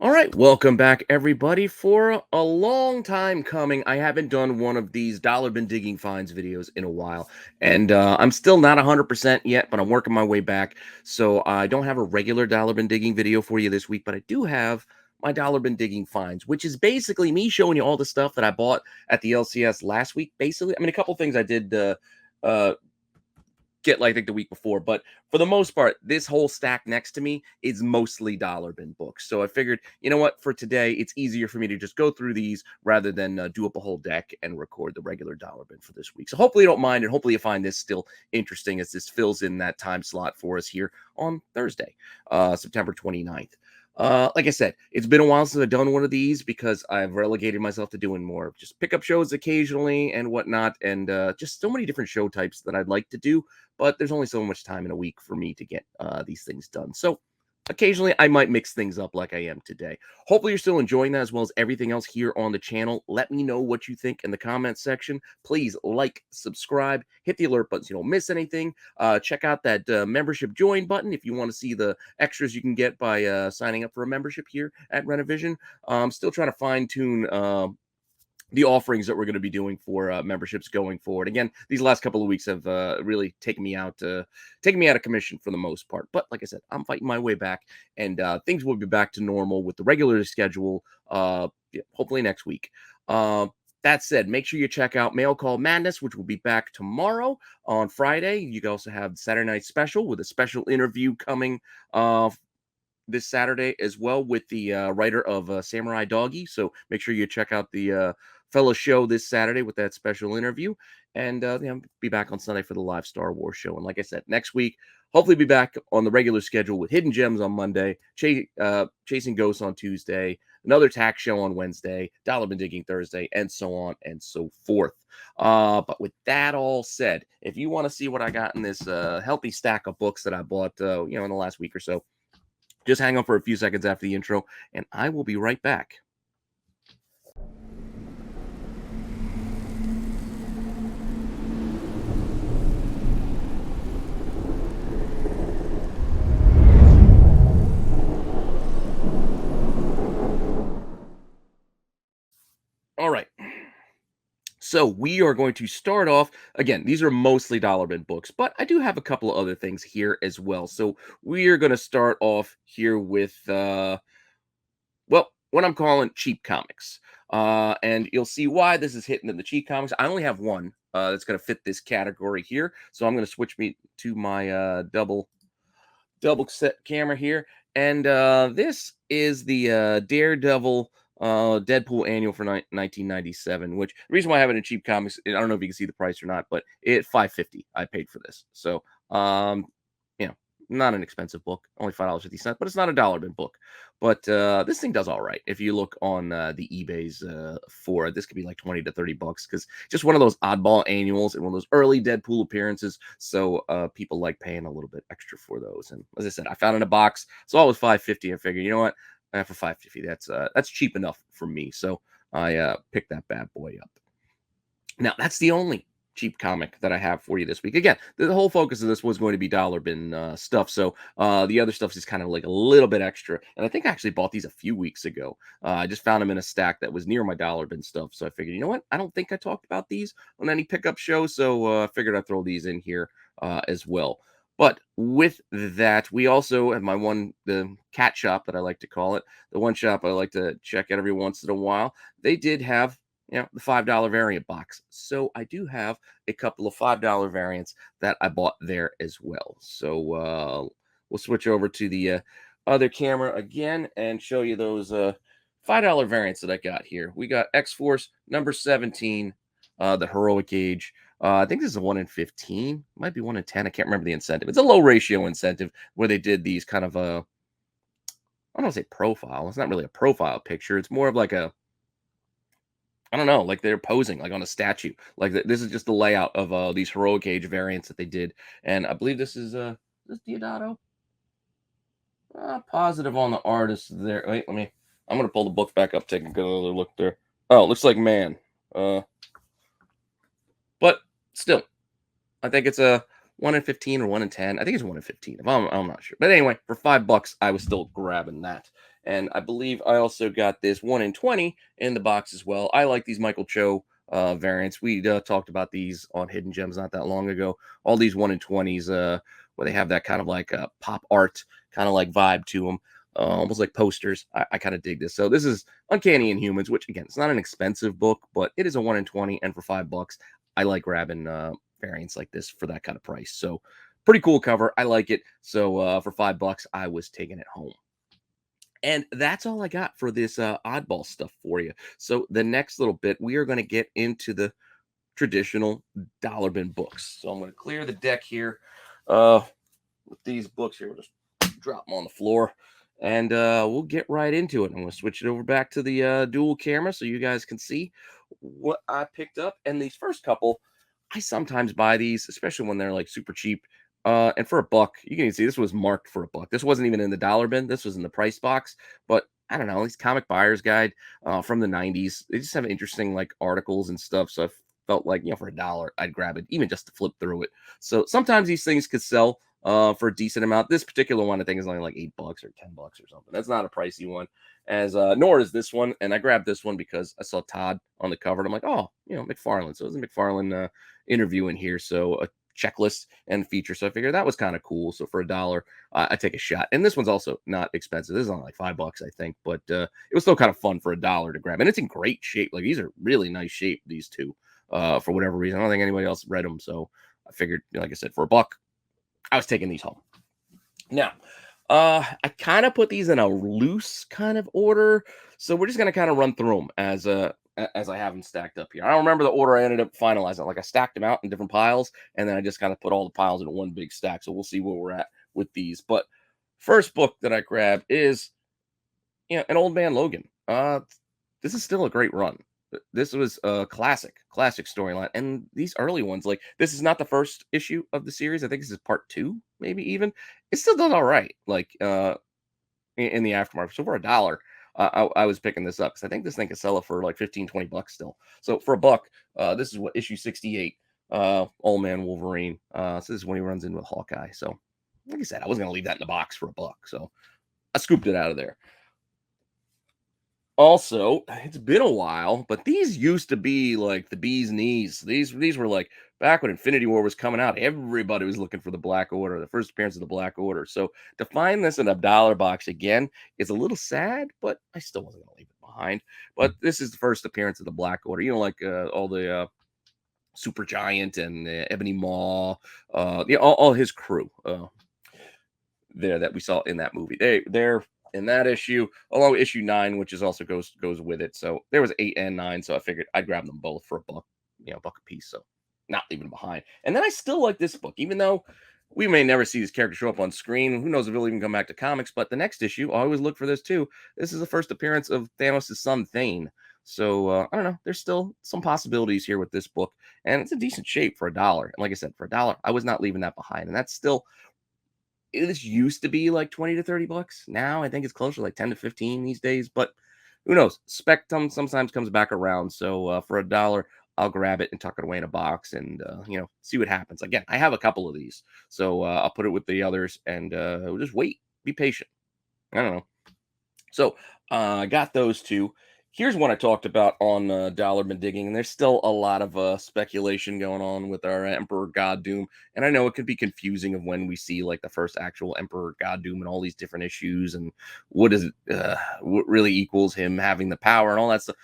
All right, welcome back, everybody. For a long time coming, I haven't done one of these dollar bin digging finds videos in a while, and I'm still not 100% yet, but I'm working my way back. So I don't have a regular dollar bin digging video for you this week, but I do have my dollar bin digging finds, which is basically me showing you all the stuff that I bought at the LCS last week. Basically, I mean, a couple things I did uh, get like the week before, but for the most part, this whole stack next to me is mostly dollar bin books. So I figured, you know what, for today, it's easier for me to just go through these rather than do up a whole deck and record the regular dollar bin for this week. So hopefully you don't mind, and hopefully you find this still interesting as this fills in that time slot for us here on Thursday, September 29th. Like I said, it's been a while since I've done one of these because I've relegated myself to doing more just pickup shows occasionally and whatnot, and just so many different show types that I'd like to do, but there's only so much time in a week for me to get these things done. So occasionally I might mix things up like I am today. Hopefully you're still enjoying that as well as everything else here on the channel. Let me know what you think in the comments section. Please like, subscribe, hit the alert button so you don't miss anything. Check out that membership join button if you want to see the extras you can get by signing up for a membership here at Rennavision. I'm still trying to fine tune the offerings that we're going to be doing for memberships going forward. Again, these last couple of weeks have really taken me out of commission for the most part. But like I said, I'm fighting my way back, and things will be back to normal with the regular schedule. Yeah, hopefully next week. That said, make sure you check out Mail Call Madness, which will be back tomorrow on Friday. You can also have Saturday Night Special with a special interview coming this Saturday as well with the writer of Samurai Doggy. So make sure you check out the fellow show this Saturday with that special interview. And be back on Sunday for the live Star Wars show. And like I said, next week, hopefully be back on the regular schedule with Hidden Gems on Monday, Chasing Ghosts on Tuesday, another tax show on Wednesday, Dollar Bin Digging Thursday, and so on and so forth. But with that all said, if you want to see what I got in this healthy stack of books that I bought, in the last week or so, just hang on for a few seconds after the intro, and I will be right back. All right. So we are going to start off again. These are mostly dollar bin books, but I do have a couple of other things here as well. So we are going to start off here with what I'm calling cheap comics. And you'll see why this is hitting in the cheap comics. I only have one that's going to fit this category here. So I'm going to switch me to my double set camera here. And this is the Daredevil Deadpool annual for 1997, which the reason why I have it in cheap comics, I don't know if you can see the price or not, but it $5.50 I paid for this. So, you know, not an expensive book, only $5.50, but it's not a dollar bin book. But this thing does all right. If you look on the eBay's for it, this could be like 20 to 30 bucks because just one of those oddball annuals and one of those early Deadpool appearances. So people like paying a little bit extra for those. And as I said, I found in a box. It's always $5.50. I figured, you know what? For $5.50, that's cheap enough for me. So I picked that bad boy up. Now that's the only cheap comic that I have for you this week. Again, the whole focus of this was going to be dollar bin stuff. So the other stuff is kind of like a little bit extra. And I think I actually bought these a few weeks ago. I just found them in a stack that was near my dollar bin stuff. So I figured, you know what? I don't think I talked about these on any pickup show. So I figured I'd throw these in here as well. But with that, we also have the cat shop that I like to call it, the one shop I like to check out every once in a while. They did have the $5 variant box. So I do have a couple of $5 variants that I bought there as well. So we'll switch over to the other camera again and show you those $5 variants that I got here. We got X-Force number 17, the heroic age. I think this is a 1 in 15, might be 1 in 10. I can't remember the incentive. It's a low ratio incentive where they did these kind of I don't want to say profile. It's not really a profile picture. It's more of like I don't know, like they're posing like on a statue. Like this is just the layout of these heroic age variants that they did. And I believe this is Diodato. Positive on the artist there. Wait, I'm gonna pull the book back up, take a good look there. Oh, it looks like man. But still, I think it's a 1 in 15 or 1 in 10. I think it's 1 in 15. I'm not sure. But anyway, for $5, I was still grabbing that. And I believe I also got this 1 in 20 in the box as well. I like these Michael Cho variants. We talked about these on Hidden Gems not that long ago. All these 1 in 20s, where they have that kind of like pop art kind of like vibe to them, almost like posters. I kind of dig this. So this is Uncanny Inhumans, which again, it's not an expensive book, but it is a 1 in 20, and for $5, I like grabbing variants like this for that kind of price. So pretty cool cover. I like it. So for $5, I was taking it home. And that's all I got for this oddball stuff for you. So the next little bit, we are going to get into the traditional dollar bin books. So I'm going to clear the deck here with these books here. We'll just drop them on the floor, and we'll get right into it. I'm going to switch it over back to the dual camera so you guys can see what I picked up. And these first couple, I sometimes buy these, especially when they're like super cheap. And for $1, you can even see this was marked for $1. This wasn't even in the dollar bin. This was in the price box. But I don't know, these comic buyer's guide from the 90s. They just have interesting like articles and stuff. So I felt like, for $1, I'd grab it, even just to flip through it. So sometimes these things could sell for a decent amount. This particular one, I think, is only like $8 or $10 or something. That's not a pricey one, as nor is this one. And I grabbed this one because I saw Todd on the cover, and I'm like, oh, McFarlane. So it was a McFarlane interview in here. So a checklist and feature. So I figured that was kind of cool. So for $1, I take a shot. And this one's also not expensive. This is only like $5, I think, but it was still kind of fun for $1 to grab. And it's in great shape. Like these are really nice shape, these two, for whatever reason. I don't think anybody else read them. So I figured, like I said, for $1, I was taking these home. Now, I kind of put these in a loose kind of order. So we're just going to kind of run through them as I have them stacked up here. I don't remember the order I ended up finalizing. Like I stacked them out in different piles, and then I just kind of put all the piles into one big stack. So we'll see where we're at with these. But first book that I grabbed is an Old Man Logan. This is still a great run. This was a classic storyline. And these early ones, like this is not the first issue of the series. I think this is part 2, maybe even. It still does all right. Like in the aftermarket. So for $1, I was picking this up because I think this thing could sell it for like 15, $20 still. So for $1, this is what issue 68, Old Man Wolverine. So this is when he runs in with Hawkeye. So like I said, I wasn't gonna leave that in the box for $1. So I scooped it out of there. Also, it's been a while, but these used to be like the bee's knees. These were like back when Infinity War was coming out, everybody was looking for the Black Order, the first appearance of the Black Order. So to find this in a dollar box again is a little sad, but I still wasn't gonna leave it behind. But this is the first appearance of the Black Order. Like all the Super Giant and Ebony Maw, all his crew there that we saw in that movie. They're in that issue, along with issue 9, which is also goes with it. So there was 8 and 9. So I figured I'd grab them both for $1, $1 a piece. So not leaving them behind. And then I still like this book, even though we may never see this character show up on screen. Who knows if he'll even come back to comics? But the next issue, I always look for this too. This is the first appearance of Thanos' son Thane. So I don't know. There's still some possibilities here with this book, and it's a decent shape for $1. And like I said, for $1, I was not leaving that behind, and that's still. This used to be like 20 to $30. Now I think it's closer to like 10 to 15 these days, but who knows? Spectrum sometimes comes back around. So for $1, I'll grab it and tuck it away in a box and see what happens. Again, I have a couple of these. So I'll put it with the others and we'll just wait. Be patient. I don't know. So I got those two. Here's one I talked about on Dollar Bin Digging, and there's still a lot of speculation going on with our Emperor God Doom. And I know it can be confusing of when we see like the first actual Emperor God Doom and all these different issues, and what really equals him having the power and all that stuff.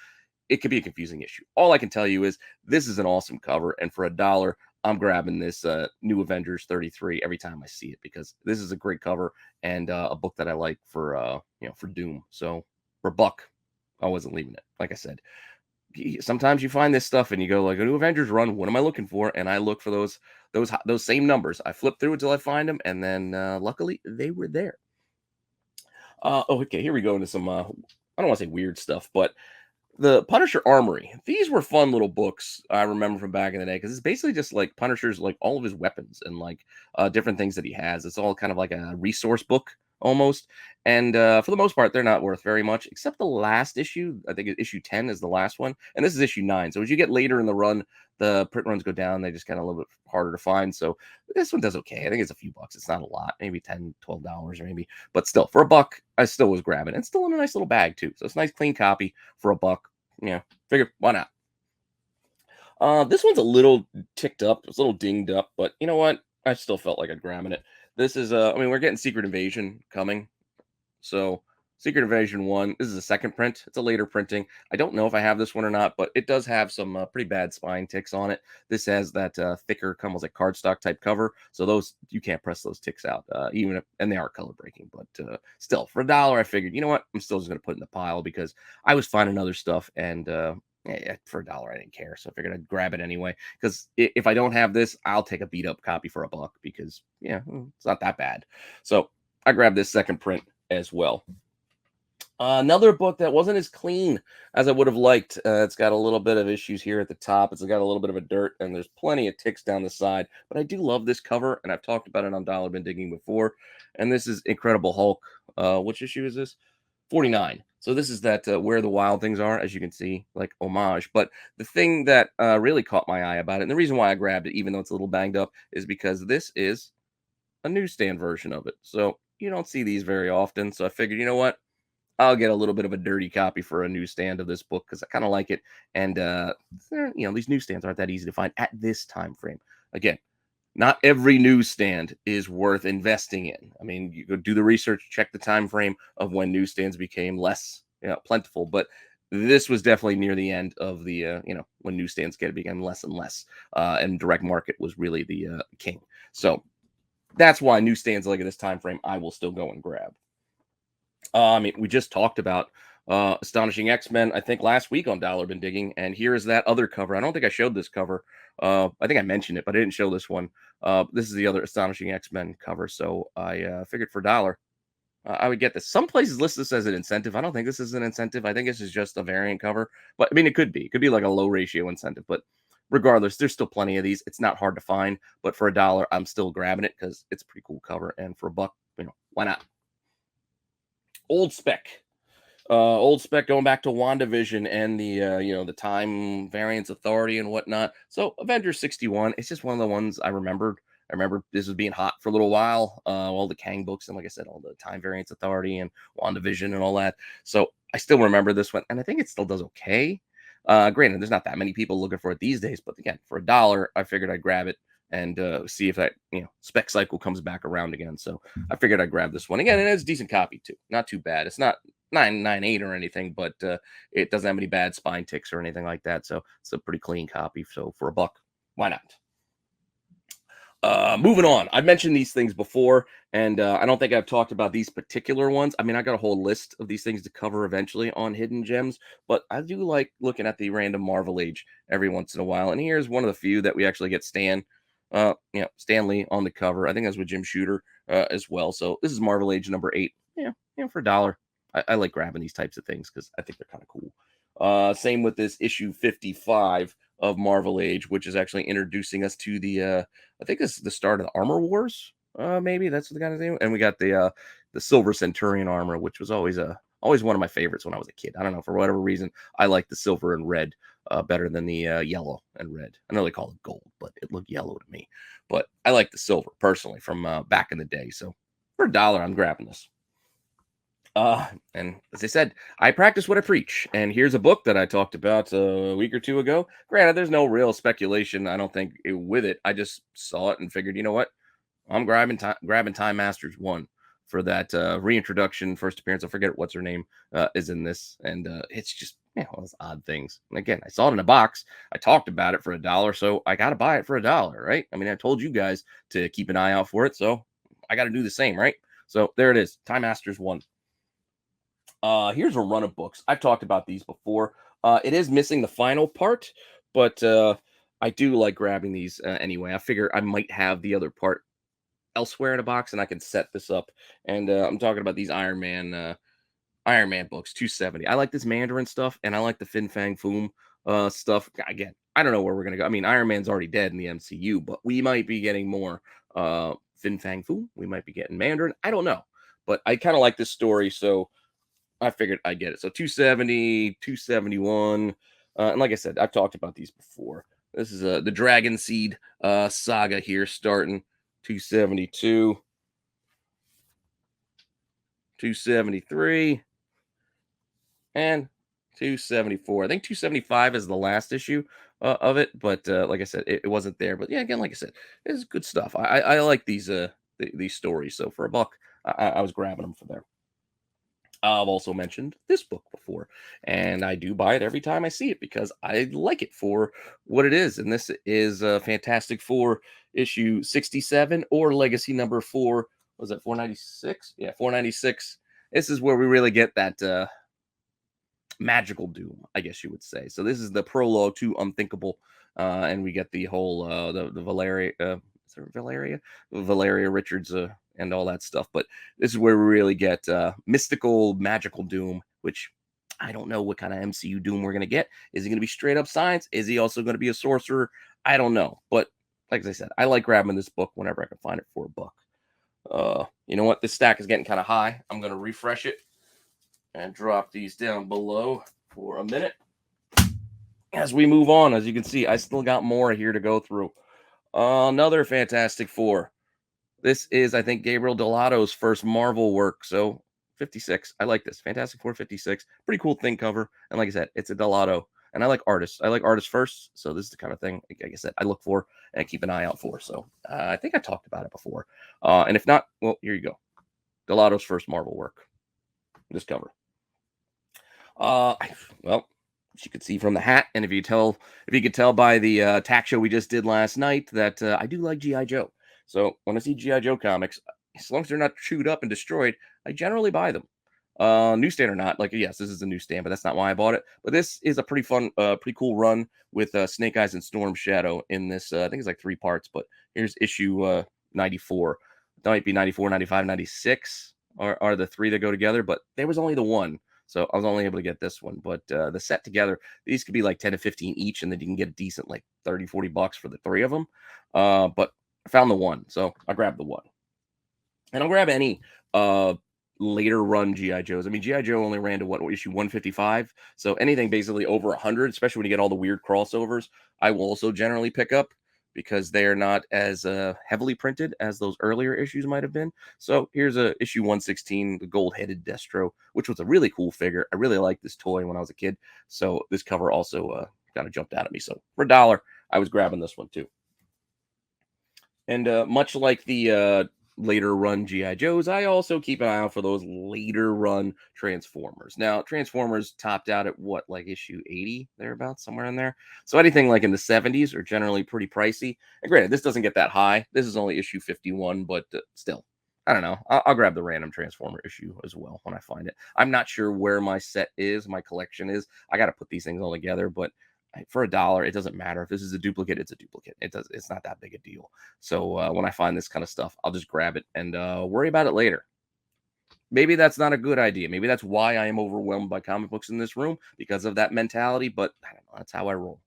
It could be a confusing issue. All I can tell you is this is an awesome cover, and for $1, I'm grabbing this New Avengers 33 every time I see it because this is a great cover and a book that I like for for Doom. So for $1, I wasn't leaving it. Like I said, sometimes you find this stuff and you go like a New Avengers run. What am I looking for? And I look for those same numbers. I flip through until I find them, and then luckily they were there. Okay, here we go into some. I don't want to say weird stuff, but the Punisher Armory. These were fun little books I remember from back in the day because it's basically just like all of his weapons and like different things that he has. It's all kind of like a resource book almost. And for the most part, they're not worth very much, except the last issue. I think issue 10 is the last one, and this is issue 9. So as you get later in the run, the print runs go down. They just get a little bit harder to find. So this one does okay. I think it's a few bucks. It's not a lot, maybe 10, $12 or maybe, but still for a buck, I still was grabbing it. It's still in a nice little bag too. So it's a nice clean copy for a buck. Yeah, figure why not? This one's a little ticked up. It's a little dinged up, but you know what? I still felt like I'd grabbing it. This is I mean, we're getting Secret Invasion coming. So Secret Invasion 1, this is a second print. It's a later printing. I don't know if I have this one or not, but it does have some pretty bad spine ticks on it. This has that thicker, almost like cardstock type cover. So those, you can't press those ticks out, even if, and they are color breaking. But still, for a dollar, I figured, you know what? I'm still just going to put it in the pile because I was finding other stuff. And yeah, for a dollar, I didn't care. So I figured I'd grab it anyway. Because if I don't have this, I'll take a beat up copy for a buck because, yeah, it's not that bad. So I grabbed this second print as well. Another book that wasn't as clean as I would have liked. It's got a little bit of issues here at the top. It's got a little bit of a dirt, and there's plenty of ticks down the side. But I do love this cover, and I've talked about it on Dollar Bin Digging before. And this is Incredible Hulk. Which issue is this? 49. So this is that Where the Wild Things Are, as you can see, like homage. But the thing that really caught my eye about it, and the reason why I grabbed it, even though it's a little banged up, is because this is a newsstand version of it. So you don't see these very often. So I figured, you know what? I'll get a little bit of a dirty copy for a newsstand of this book because I kind of like it. And these newsstands aren't that easy to find at this time frame. Again, not every newsstand is worth investing in. I mean, you go do the research, check the time frame of when newsstands became less plentiful. But this was definitely near the end of the when newsstands became less and less, and direct market was really the king. So that's why newsstands like at this time frame, I will still go and grab. I mean, we just talked about Astonishing X-Men, I think last week on Dollar Bin Digging, and here is that other cover. I don't think I showed this cover. I think I mentioned it, but I didn't show this one. This is the other Astonishing X-Men cover, so I figured for a dollar, I would get this. Some places list this as an incentive. I don't think this is an incentive. I think this is just a variant cover, but I mean, it could be. It could be like a low ratio incentive, but regardless, there's still plenty of these. It's not hard to find, but for a dollar, I'm still grabbing it because it's a pretty cool cover, and for a buck, why not? Old Spec. Old Spec going back to WandaVision and the the Time Variance Authority and whatnot. So Avengers 61, it's just one of the ones I remembered. I remember this was being hot for a little while. All the Kang books and like I said, all the Time Variance Authority and WandaVision and all that. So I still remember this one, and I think it still does okay. Granted, there's not that many people looking for it these days, but again, for a dollar, I figured I'd grab it and see if that spec cycle comes back around again. So I figured I'd grab this one again, and it's a decent copy too. Not too bad. It's not 998 or anything, but it doesn't have any bad spine ticks or anything like that. So it's a pretty clean copy. So for a buck, why not? Moving on. I've mentioned these things before, and I don't think I've talked about these particular ones. I mean, I got a whole list of these things to cover eventually on Hidden Gems, but I do like looking at the random Marvel Age every once in a while. And here's one of the few that we actually get Stan Lee on the cover. I think that's with Jim Shooter as well. So this is Marvel Age number 8. For a dollar. I like grabbing these types of things because I think they're kind of cool. Same with this issue 55 of Marvel Age, which is actually introducing us to the I think this is the start of the Armor Wars. Maybe that's the kind of thing. And we got the Silver Centurion armor, which was always one of my favorites when I was a kid. I don't know, for whatever reason, I like the silver and red better than the yellow and red. I know they call it gold, but it looked yellow to me. But I like the silver personally from back in the day. So for a dollar, I'm grabbing this. And as I said, I practice what I preach. And here's a book that I talked about a week or two ago. Granted, there's no real speculation, I don't think, with it. I just saw it and figured, you know what? I'm grabbing Time Masters 1 for that reintroduction, first appearance. I forget what's her name is in this. And it's just, all those odd things. And again, I saw it in a box. I talked about it for a dollar. So I got to buy it for a dollar, right? I mean, I told you guys to keep an eye out for it. So I got to do the same, right? So there it is. Time Masters 1. Here's a run of books. I've talked about these before. It is missing the final part, but I do like grabbing these anyway. I figure I might have the other part elsewhere in a box, and I can set this up. And I'm talking about these Iron Man books, 270. I like this Mandarin stuff, and I like the Fin Fang Foom stuff. Again, I don't know where we're gonna go. I mean, Iron Man's already dead in the MCU, but we might be getting more Fin Fang Foom. We might be getting Mandarin. I don't know. but I kind of like this story, so I figured I'd get it. So 270, 271. And like I said, I've talked about these before. This is the Dragon Seed saga here, starting 272, 273, and 274. I think 275 is the last issue of it, but like I said, it wasn't there. But yeah, again, like I said, it's good stuff. I like these stories. So for a buck, I was grabbing them for there. I've also mentioned this book before, and I do buy it every time I see it because I like it for what it is. And this is Fantastic Four issue 67 or Legacy number 4. Was it 496? Yeah, 496. This is where we really get that magical doom, I guess you would say. So this is the prologue to Unthinkable, and we get the whole the Valeria, is there Valeria Richards, and all that stuff. But this is where we really get mystical, magical doom, which I don't know what kind of MCU doom we're gonna get. Is he gonna be straight up science? Is he also gonna be a sorcerer? I don't know. But like I said, I like grabbing this book whenever I can find it for a buck. You know what? This stack is getting kind of high. I'm gonna refresh it and drop these down below for a minute. As we move on, as you can see, I still got more here to go through. Another Fantastic Four. This is, I think, Gabriel Delato's first Marvel work. So 56. I like this. Fantastic Four 56. Pretty cool thing cover. And like I said, it's a Delato. And I like artists. I like artists first. So this is the kind of thing, like I said, I look for and I keep an eye out for. So I think I talked about it before. And if not, well, here you go. Delato's first Marvel work. This cover. Well, as you can see from the hat, and if you could tell by the tack show we just did last night, that I do like GI Joe. So when I see GI Joe comics, as long as they're not chewed up and destroyed, I generally buy them. Newsstand or not, like yes, this is a newsstand, but that's not why I bought it. But this is a pretty fun, pretty cool run with Snake Eyes and Storm Shadow in this. I think it's like 3 parts, but here's issue 94. That might be 94, 95, 96 are the 3 that go together, but there was only the one. So I was only able to get this one, but the set together, these could be like 10 to 15 each, and then you can get a decent like 30, 40 bucks for the 3 of them. But I found the one, so I grabbed the one. And I'll grab any later run GI Joes. I mean, GI Joe only ran to what, issue 155, so anything basically over 100, especially when you get all the weird crossovers, I will also generally pick up because they are not as heavily printed as those earlier issues might have been. So here's a issue 116, the gold-headed Destro, which was a really cool figure. I really liked this toy when I was a kid, so this cover also kind of jumped out at me. So for $1, I was grabbing this one too. And much like the later run GI Joes, I also keep an eye out for those later run Transformers. Now, Transformers topped out at what, like issue 80, thereabouts, somewhere in there. So anything like in the 70s are generally pretty pricey. And granted, this doesn't get that high. This is only issue 51, but still, I don't know. I'll grab the random Transformer issue as well when I find it. I'm not sure where my set is, my collection is. I got to put these things all together, but for $1, it doesn't matter if this is a duplicate. It's a duplicate. It's not that big a deal. So when I find this kind of stuff, I'll just grab it and worry about it later. Maybe that's not a good idea. Maybe that's why I am overwhelmed by comic books in this room, because of that mentality. But I don't know. That's how I roll.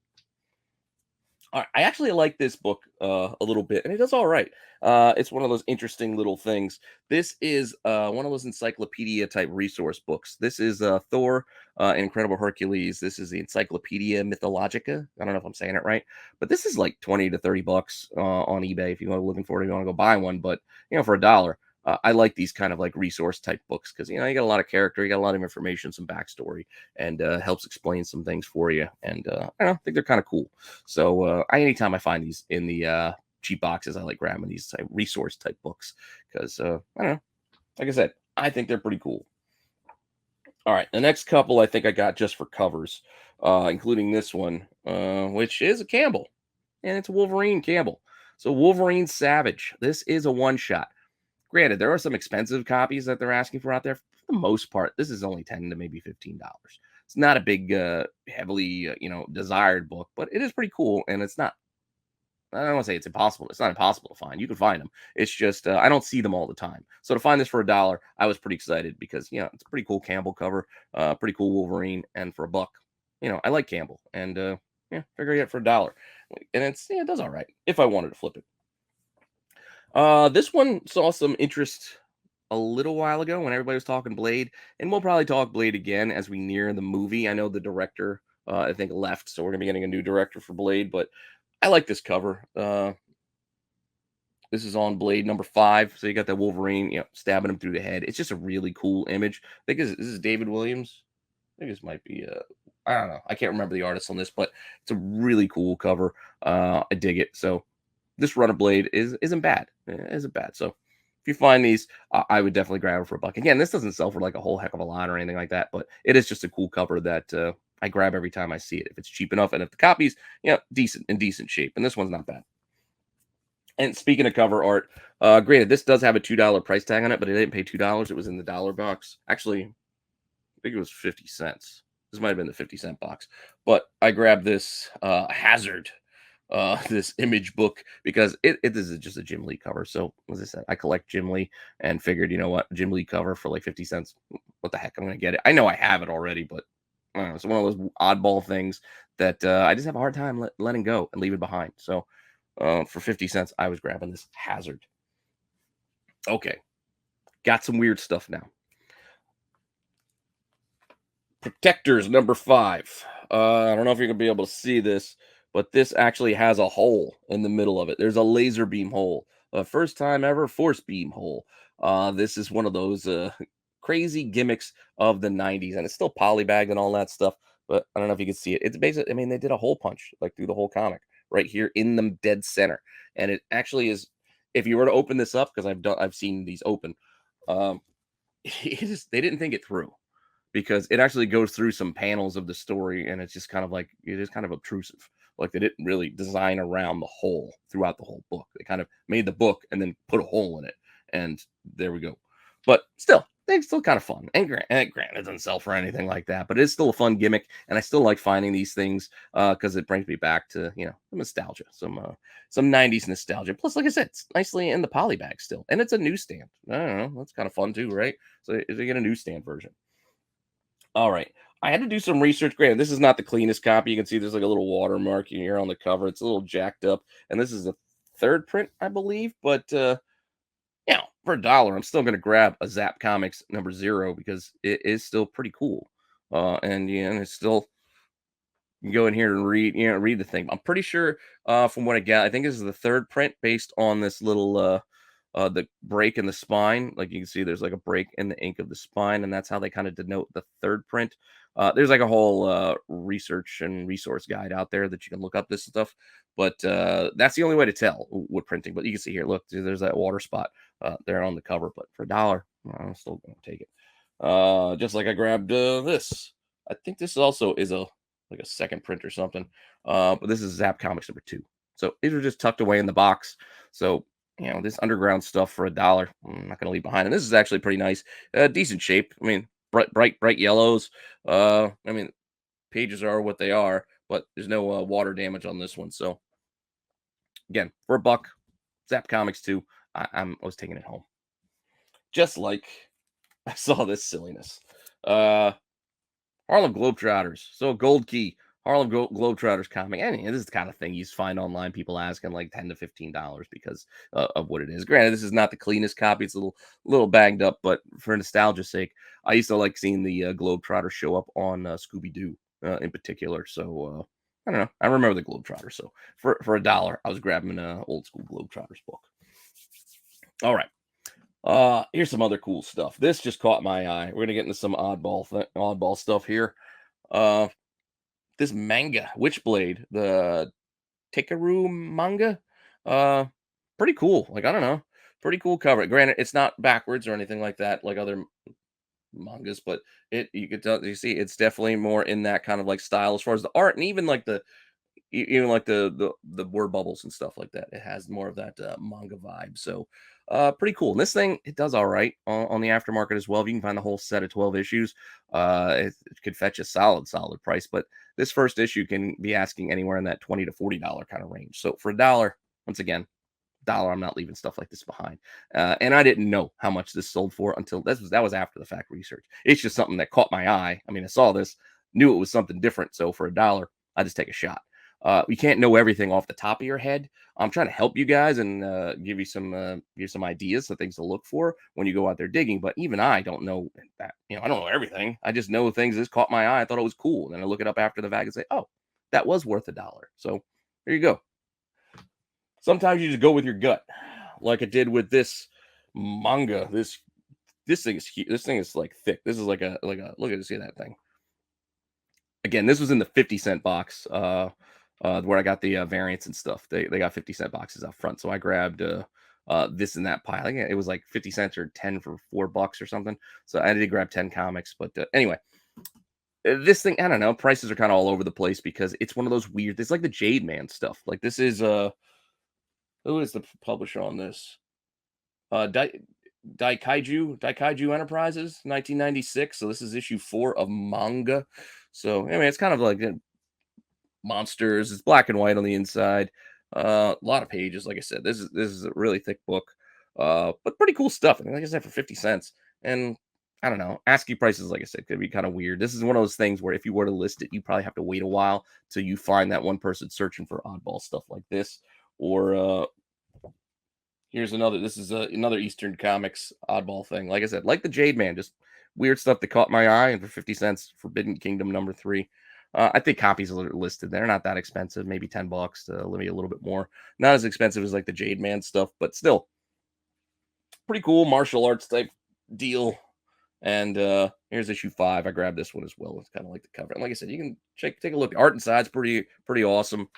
All right, I actually like this book a little bit, and it does all right. It's one of those interesting little things. This is one of those encyclopedia type resource books. This is Thor, Incredible Hercules. This is the Encyclopedia Mythologica. I don't know if I'm saying it right, but this is like 20 to 30 bucks on eBay if you want to looking for it. If you want to go buy one, but for $1. I like these kind of like resource type books because you got a lot of character, you got a lot of information, some backstory, and helps explain some things for you. And I think they're kind of cool. So anytime I find these in the cheap boxes, I like grabbing these type resource type books because I don't know. Like I said, I think they're pretty cool. All right, the next couple I think I got just for covers, including this one, which is a Campbell, and it's a Wolverine Campbell. So Wolverine Savage. This is a one shot. Granted, there are some expensive copies that they're asking for out there. For the most part, this is only $10 to maybe $15. It's not a big, heavily, desired book, but it is pretty cool. And it's not, I don't want to say it's impossible. It's not impossible to find. You can find them. It's just, I don't see them all the time. So to find this for $1, I was pretty excited because, it's a pretty cool Campbell cover, pretty cool Wolverine. And for a buck, I like Campbell. And, figure it out for $1. And it does all right if I wanted to flip it. This one saw some interest a little while ago when everybody was talking Blade, and we'll probably talk Blade again as we near the movie. I know the director, I think, left, so we're gonna be getting a new director for Blade, but I like this cover. This is on Blade number 5, so you got that Wolverine, stabbing him through the head. It's just a really cool image. I think this is David Williams. I think this might be I don't know. I can't remember the artist on this, but it's a really cool cover. I dig it. So this run of Blade isn't bad. Isn't bad. So if you find these, I would definitely grab it for a buck. Again, this doesn't sell for like a whole heck of a lot or anything like that, but it is just a cool cover that I grab every time I see it. If it's cheap enough and if the copy's decent shape, and this one's not bad. And speaking of cover art, granted, this does have a $2 price tag on it, but it didn't pay $2. It was in the dollar box. Actually, I think it was 50 cents. This might have been the 50-cent box. But I grabbed this Hazard, this image book, because this is just a Jim Lee cover. So, as I said, I collect Jim Lee and figured, you know what, Jim Lee cover for like 50 cents. What the heck? I'm going to get it. I know I have it already, but I don't know. It's one of those oddball things that I just have a hard time letting go and leave it behind. So, for 50 cents, I was grabbing this Hazard. Okay. Got some weird stuff now. Protectors number 5. I don't know if you're gonna be able to see this, but this actually has a hole in the middle of it. There's a laser beam hole, a first time ever force beam hole. This is one of those crazy gimmicks of the 90s, and it's still polybagged and all that stuff. But I don't know if you can see it. It's basically, I mean, they did a hole punch like through the whole comic right here in the dead center, and it actually is. If you were to open this up, because I've seen these open, um, they didn't think it through because it actually goes through some panels of the story, and it's just kind of like it is kind of obtrusive. Like they didn't really design around the hole throughout the whole book. They kind of made the book and then put a hole in it, and there we go. But still, they're still kind of fun. And granted, it doesn't sell for anything like that, but it's still a fun gimmick, and I still like finding these things because it brings me back to nostalgia, some '90s nostalgia. Plus, like I said, it's nicely in the poly bag still, and it's a newsstand. I don't know, that's kind of fun too, right? So they get a newsstand version. All right. I had to do some research. Granted, this is not the cleanest copy. You can see there's like a little watermark here on the cover. It's a little jacked up. And this is a third print, I believe. But for $1, I'm still gonna grab a Zap Comics number 0 because it is still pretty cool. And it's still you can go in here and read the thing. I'm pretty sure from what I got, I think this is the third print based on this little the break in the spine. Like you can see there's like a break in the ink of the spine, and that's how they kind of denote the third print. There's like a whole research and resource guide out there that you can look up this stuff, but that's the only way to tell wood printing. But you can see here, look, there's that water spot there on the cover. But for $1, I'm still gonna take it. Just like I grabbed this. I think this also is like a second print or something. But this is Zap Comics number 2. So these are just tucked away in the box. So this underground stuff for $1, I'm not gonna leave behind. And this is actually pretty nice, decent shape. I mean, bright yellows. I mean, pages are what they are, but there's no water damage on this one. So again, for a buck, Zap Comics 2. I was taking it home. Just like I saw this silliness. Harlem Globetrotters. So Gold Key, Harlem Globetrotters comic. I mean, this is the kind of thing you find online. People asking like $10 to $15 because of what it is. Granted, this is not the cleanest copy. It's a little bagged up, but for nostalgia's sake, I used to like seeing the Globetrotters show up on Scooby Doo in particular. So I don't know. I remember the Globetrotters. So for $1, I was grabbing an old school Globetrotters book. All right. Here's some other cool stuff. This just caught my eye. We're gonna get into some oddball stuff here. This manga, Witchblade, the Tikaru manga. Pretty cool. Like, I don't know, pretty cool cover. Granted, it's not backwards or anything like that, like other mangas, but you could tell, you see, it's definitely more in that kind of like style as far as the art and even like even like the word bubbles and stuff like that. It has more of that manga vibe. So pretty cool. And this thing, it does all right on the aftermarket as well. If you can find the whole set of 12 issues, it could fetch a solid price. But this first issue can be asking anywhere in that $20 to $40 kind of range. So for $1, once again, $1, I'm not leaving stuff like this behind. And I didn't know how much this sold for until that was after the fact research. It's just something that caught my eye. I mean, I saw this, knew it was something different. So for $1, I just take a shot. You can't know everything off the top of your head. I'm trying to help you guys and give you some ideas, some things to look for when you go out there digging. But even I don't know that. I don't know everything. I just know things that caught my eye. I thought it was cool, and then I look it up after the fact and say, "Oh, that was worth $1." So there you go. Sometimes you just go with your gut, like I did with this manga. This thing is huge. This thing is like thick. This is like a look at see that thing. Again, this was in the 50-cent box, where I got the variants and stuff. They got 50-cent boxes up front, so I grabbed this and that pile. I think it was like 50 cents or 10 for $4 or something. So I did grab 10 comics, but anyway, this thing I don't know. Prices are kind of all over the place because it's one of those weird. It's like the Jade Man stuff. Like this is who is the publisher on this? Daikaiju Enterprises, 1996. So this is issue 4 of manga. So anyway, it's kind of like monsters. It's black and white on the inside. A lot of pages. Like I said, this is a really thick book, but pretty cool stuff. I mean, like I said, for 50 cents, and I don't know. ASCII prices, like I said, could be kind of weird. This is one of those things where if you were to list it, you probably have to wait a while till you find that one person searching for oddball stuff like this, or here's another. This is another Eastern Comics oddball thing. Like I said, like the Jade Man, just weird stuff that caught my eye. And for 50 cents, Forbidden Kingdom #3. I think copies are listed. They're not that expensive. Maybe $10 to maybe a little bit more. Not as expensive as like the Jade Man stuff, but still pretty cool martial arts type deal. And here's issue 5. I grabbed this one as well. It's kind of like the cover. And like I said, you can take a look. The art inside's pretty awesome.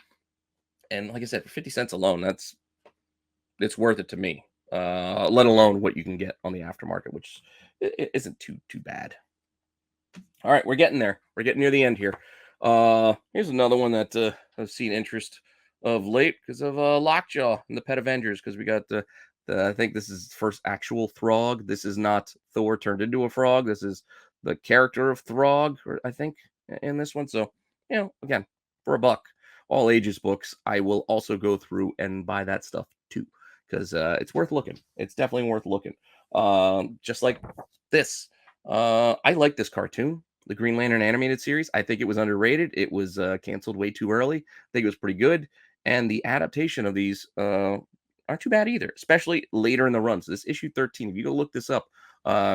And like I said, for 50 cents alone, it's worth it to me. Let alone what you can get on the aftermarket, which isn't too bad. All right, we're getting there. We're getting near the end here. Here's another one that I've seen interest of late because of Lockjaw and the Pet Avengers. Because we got I think this is the first actual Throg. This is not Thor turned into a frog. This is the character of Throg, or I think in this one. So again, for $1, all ages books. I will also go through and buy that stuff too because it's worth looking. It's definitely worth looking. Just like this. I like this cartoon, the Green Lantern animated series. I think it was underrated. It was canceled way too early. I think it was pretty good. And the adaptation of these aren't too bad either, especially later in the run. So this issue 13, if you go look this up,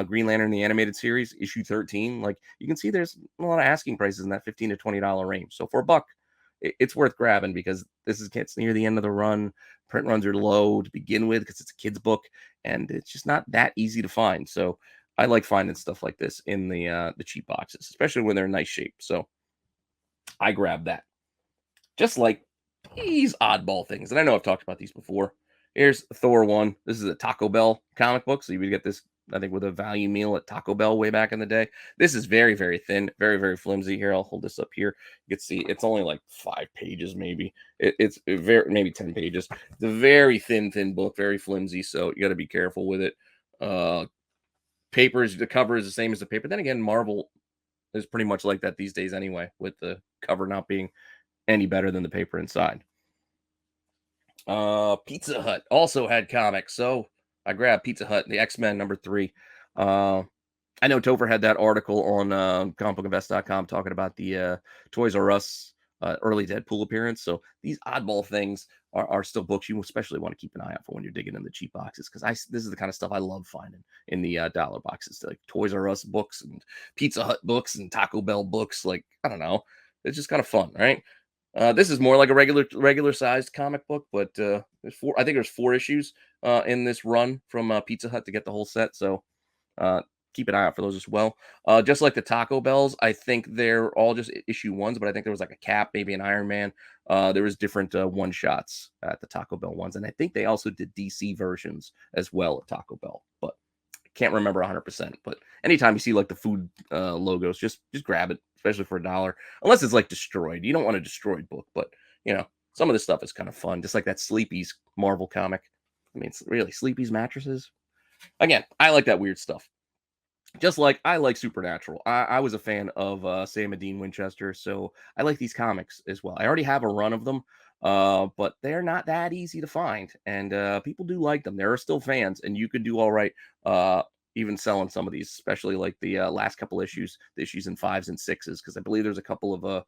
Green Lantern, the animated series, issue 13, like you can see there's a lot of asking prices in that $15 to $20 range. So for $1, it's worth grabbing because gets near the end of the run. Print runs are low to begin with because it's a kid's book and it's just not that easy to find. So I like finding stuff like this in the cheap boxes, especially when they're in nice shape. So I grab that. Just like these oddball things. And I know I've talked about these before. Here's Thor 1. This is a Taco Bell comic book. So you would get this, I think, with a value meal at Taco Bell way back in the day. This is very, very thin, very, very flimsy. Here, I'll hold this up here. You can see it's only like 5 pages, maybe. It's very, maybe 10 pages. It's a very thin book, very flimsy. So you got to be careful with it. The cover is the same as the paper. Then again, Marvel is pretty much like that these days anyway, with the cover not being any better than the paper inside. Pizza Hut also had comics, so I grabbed Pizza Hut, the X-Men #3. I know Topher had that article on comicbookinvest.com talking about the Toys R Us early Deadpool appearance. So these oddball things are still books you especially want to keep an eye out for when you're digging in the cheap boxes, because this is the kind of stuff I love finding in the dollar boxes, like Toys R Us books and Pizza Hut books and Taco Bell books. Like, I don't know, it's just kind of fun, right? This is more like a regular sized comic book, but I think there's 4 issues in this run from Pizza Hut to get the whole set. So keep an eye out for those as well. Just like the Taco Bells, I think they're all just issue 1s, but I think there was like a Cap, maybe an Iron Man. There was different one shots at the Taco Bell ones, and I think they also did DC versions as well at Taco Bell, but I can't remember 100%. But anytime you see like the food logos, just grab it, especially for $1, unless it's like destroyed. You don't want a destroyed book, but some of this stuff is kind of fun, just like that Sleepy's Marvel comic. I mean, it's really Sleepy's mattresses. Again, I like that weird stuff. Just like I like Supernatural. I was a fan of Sam and Dean Winchester, so I like these comics as well. I already have a run of them, but they're not that easy to find, and people do like them. There are still fans, and you could do all right even selling some of these, especially like the last couple issues, the issues in 5s and 6s, because I believe there's a couple of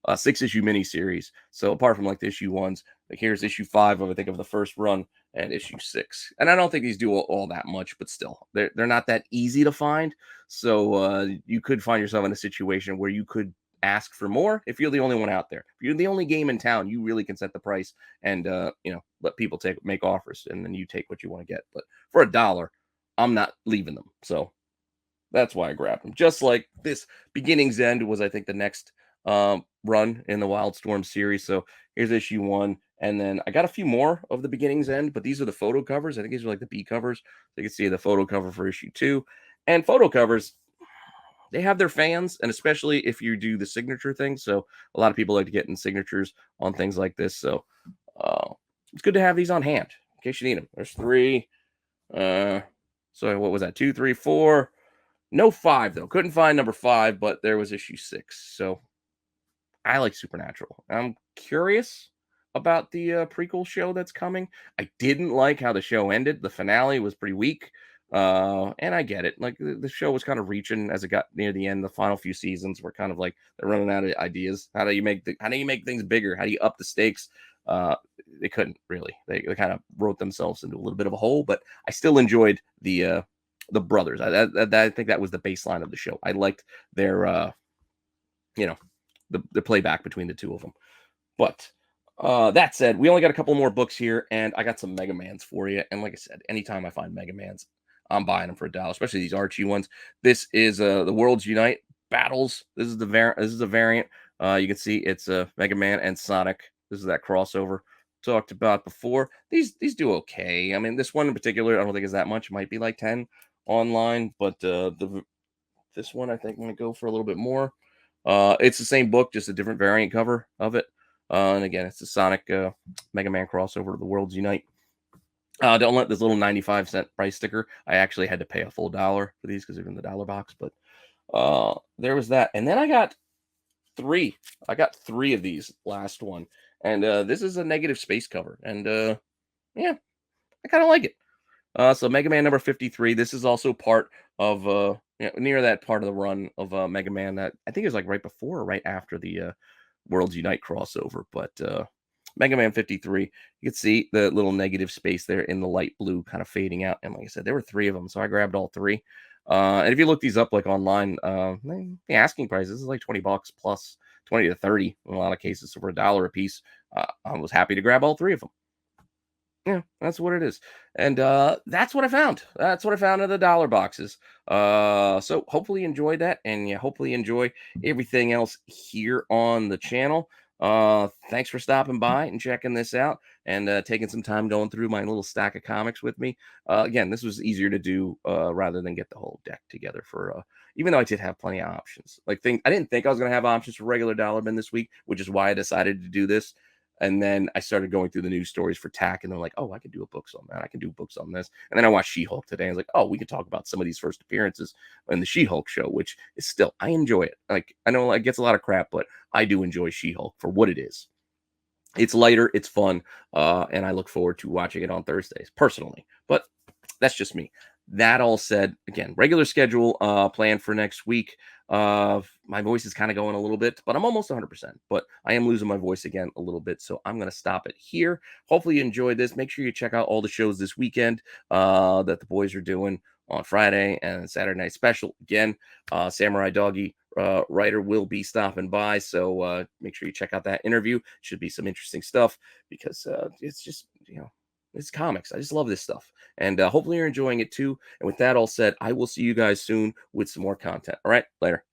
6-issue miniseries. So apart from like the issue ones, like here's issue 5 of I think of the first run and issue 6. And I don't think these do all that much, but still, they're not that easy to find. So you could find yourself in a situation where you could ask for more if you're the only one out there. If you're the only game in town, you really can set the price and let people make offers, and then you take what you want to get. But for $1, I'm not leaving them. So that's why I grabbed them. Just like this Beginning's End was, I think, the next run in the Wildstorm series. So here's issue 1. And then I got a few more of the Beginning's End, but these are the photo covers. I think these are like the B covers. So you can see the photo cover for issue 2. And photo covers, they have their fans, and especially if you do the signature thing. So a lot of people like to get in signatures on things like this. So it's good to have these on hand in case you need them. There's 3. So what was that? 2, 3, 4. No 5 though. Couldn't find number 5, but there was issue 6. So I like Supernatural. I'm curious about the prequel show that's coming. I didn't like how the show ended. The finale was pretty weak. And I get it. Like the show was kind of reaching as it got near the end. The final few seasons were kind of like they're running out of ideas. How do you make things bigger? How do you up the stakes? They couldn't really. They kind of wrote themselves into a little bit of a hole. But I still enjoyed the brothers. I think that was the baseline of the show. I liked their the playback between the two of them. But that said, we only got a couple more books here, and I got some Mega Mans for you. And like I said, anytime I find Mega Mans, I'm buying them for $1, especially these Archie ones. This is the Worlds Unite Battles. This is the variant. You can see it's Mega Man and Sonic. This is that crossover talked about before. These do okay. I mean, this one in particular, I don't think is that much. It might be like 10 online, but this one I think I'm gonna go for a little bit more. It's the same book, just a different variant cover of it. And again, it's the Sonic Mega Man crossover to the Worlds Unite. Don't let this little 95-cent price sticker. I actually had to pay a full $1 for these because they're in the dollar box. But there was that. And then I got 3. I got 3 of these last one. And this is a negative space cover. And yeah, I kind of like it. So Mega Man number 53. This is also part of near that part of the run of Mega Man that I think it was like right before or right after the Worlds Unite crossover. But Mega Man 53, you can see the little negative space there in the light blue kind of fading out. And like I said, there were 3 of them, so I grabbed all 3. And if you look these up like online, the asking prices is like $20 plus 20 to 30 in a lot of cases. So for $1 a piece, I was happy to grab all 3 of them. Yeah, that's what it is. And that's what I found. That's what I found in the dollar boxes. So hopefully you enjoyed that, and yeah, hopefully enjoy everything else here on the channel. Thanks for stopping by and checking this out and taking some time going through my little stack of comics with me. Again, this was easier to do rather than get the whole deck together for even though I did have plenty of options. I didn't think I was gonna have options for regular dollar bin this week, which is why I decided to do this. And then I started going through the news stories for TAC, and they're like, oh, I can do books on that. I can do books on this. And then I watched She-Hulk today. And I was like, oh, we can talk about some of these first appearances in the She-Hulk show, which is still, I enjoy it. Like, I know it gets a lot of crap, but I do enjoy She-Hulk for what it is. It's lighter, it's fun, and I look forward to watching it on Thursdays, personally. But that's just me. That all said, again, regular schedule planned for next week. My voice is kind of going a little bit, but I'm almost 100%. But I am losing my voice again a little bit, so I'm going to stop it here. Hopefully you enjoyed this. Make sure you check out all the shows this weekend that the boys are doing on Friday and Saturday Night Special. Again, Samurai Doggy writer will be stopping by, so make sure you check out that interview. Should be some interesting stuff because it's just, it's comics. I just love this stuff. And hopefully you're enjoying it too. And with that all said, I will see you guys soon with some more content. All right, later.